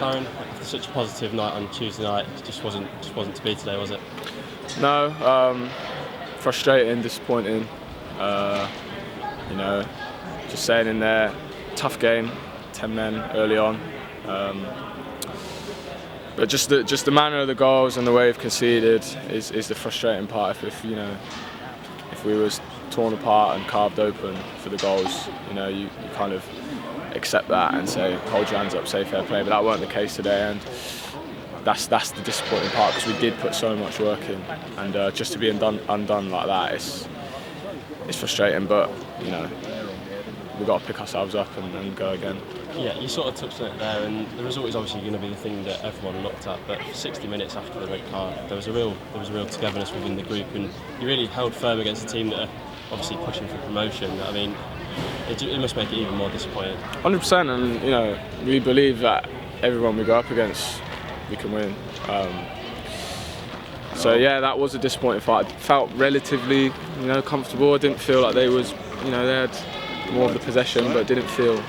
Kyran, such a positive night on Tuesday night. It just wasn't to be today, was it? No, frustrating, disappointing. You know, just saying in there, tough game, 10 men early on. But just the manner of the goals and the way we've conceded is the frustrating part. If we was torn apart and carved open for the goals, you kind of accept that and say, hold your hands up, say fair play. But that weren't the case today, and that's the disappointing part, because we did put so much work in, and just to be undone like that, it's frustrating. But we've got to pick ourselves up and go again. Yeah, you sort of touched on it there, and the result is obviously going to be the thing that everyone looked at. But 60 minutes after the red card, there was a real togetherness within the group, and you really held firm against a team that are obviously pushing for promotion. I mean, it must make it even more disappointing. 100%, and we believe that everyone we go up against, we can win. So yeah, that was a disappointing fight. I felt relatively, comfortable. I didn't feel like they was, they had more of the possession, but didn't feel,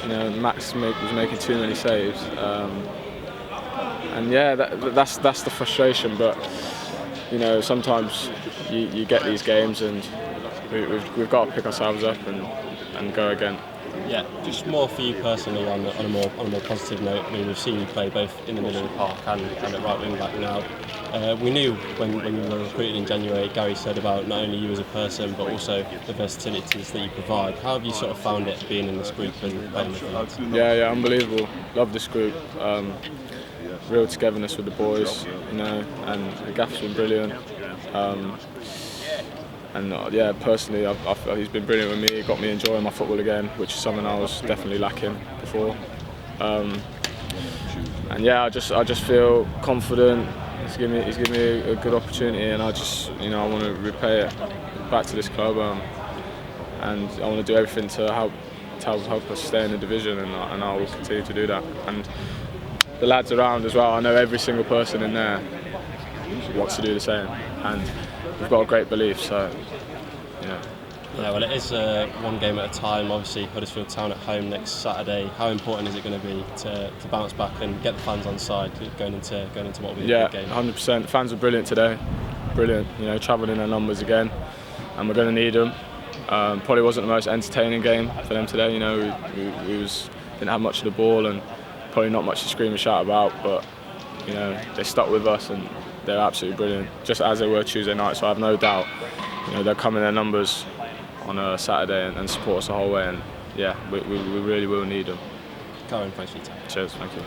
Max was making too many saves. And yeah, that's the frustration. But sometimes you get these games, and we've got to pick ourselves up and go again. Yeah, just more for you personally on a more positive note. I mean, we've seen you play both in the middle of the park and at right wing back now. We knew when we were recruited in January, Gary said about not only you as a person but also the versatilities that you provide. How have you sort of found it being in this group and playing with the lads? Yeah, unbelievable. Love this group. Real togetherness with the boys, and the gaff's been brilliant. And yeah, personally, he's been brilliant with me. He got me enjoying my football again, which is something I was definitely lacking before. And yeah, I just feel confident. He's given me a good opportunity, and I want to repay it back to this club, and I want to do everything to help us stay in the division, and I will continue to do that. And the lads around as well. I know every single person in there wants to do the same, and we've got a great belief, so Yeah, well, it is one game at a time. Obviously, Huddersfield Town at home next Saturday. How important is it going to be to bounce back and get the fans on side going into what will be a big game? 100%. Fans were brilliant today. Brilliant. Travelling in their numbers again, and we're going to need them. Probably wasn't the most entertaining game for them today. We didn't have much of the ball, and probably not much to scream and shout about. But they stuck with us, and they're absolutely brilliant, just as they were Tuesday night. So I have no doubt, they'll come in their numbers on a Saturday and support us the whole way. And yeah, we really will need them. Kyran, thanks for your time. Cheers, thank you.